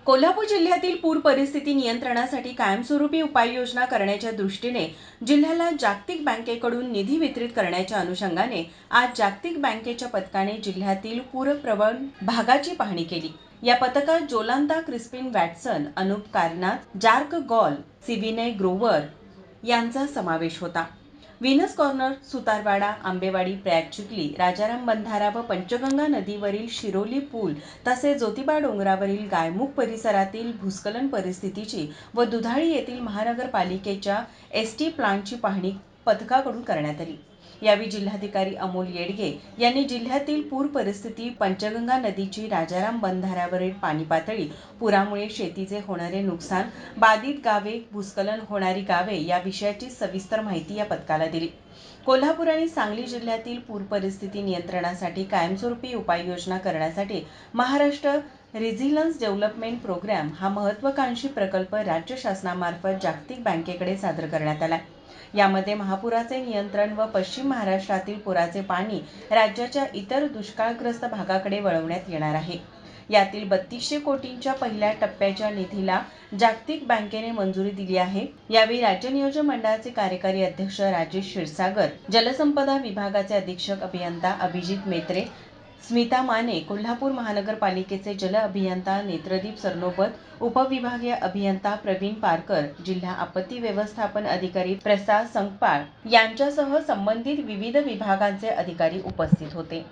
कोल्हापूर जिल्ह्यातील पूर परिस्थिती नियंत्रणासाठी कायमस्वरूपी उपाययोजना करण्याच्या दृष्टीने जिल्ह्याला जागतिक बँकेकडून निधी वितरित करण्याच्या अनुषंगाने आज जागतिक बँकेच्या पथकाने जिल्ह्यातील पूरप्रवण भागाची पाहणी केली। या पथकात Jolanta Crispin Watson, Anup Karnath, जार्क गॉल, सिविनय ग्रोवर यांचा समावेश होता। व्हीनस कॉर्नर, सुतारवाडा, आंबेवाडी, प्रयाग चिखली, राजाराम बंधारा व पंचगंगा नदीवरील शिरोली पूल तसेच ज्योतिबा डोंगरावरील गायमुख परिसरातील भूस्खलन परिस्थितीची व दुधाळी येथील महानगरपालिकेच्या एसटी प्लांटची पाहणी पथकाकडून करण्यात आली। यावेळी जिल्हाधिकारी अमोल येडगे यांनी जिल्ह्यातील पूर परिस्थिती, पंचगंगा नदीची राजाराम बंधाऱ्यावरील पाणी पातळी, पुरामुळे शेतीचे होणारे नुकसान, बाधित गावे, भूस्खलन होणारी गावे या विषयाची सविस्तर माहिती या पथकाला दिली। कोल्हापूर आणि सांगली जिल्ह्यातील पूर परिस्थिती नियंत्रणासाठी कायमस्वरूपी उपाययोजना करण्यासाठी महाराष्ट्र रेझिलियन्स डेव्हलपमेंट प्रोग्राम हा महत्त्वाकांक्षी प्रकल्प राज्य शासनामार्फत जागतिक बँकेकडे सादर करण्यात आला। यामध्ये महापुराचे नियंत्रण व पश्चिम महाराष्ट्रातील पुराचे पाणी राज्याच्या इतर दुष्काळग्रस्त भागाकडे वळवण्यात येणार आहे। यातील 3200 कोटींच्या पहिल्या टप्प्याच्या निधीला जागतिक बँकेने मंजुरी दिली आहे। यावेळी राज्य नियोजन मंडळाचे कार्यकारी अध्यक्ष राजेश क्षीरसागर, जलसंपदा विभागाचे अधीक्षक अभियंता अभिजित मेत्रे, स्मिता माने, कोल्हापूर महानगरपालिकेचे जल अभियंता नेत्रदीप सरनोबत, उपविभागीय अभियंता प्रवीण पारकर, जिल्हा आपत्ती व्यवस्थापन अधिकारी प्रसाद संकपाळ यांच्यासह संबंधित विविध विभागांचे अधिकारी उपस्थित होते।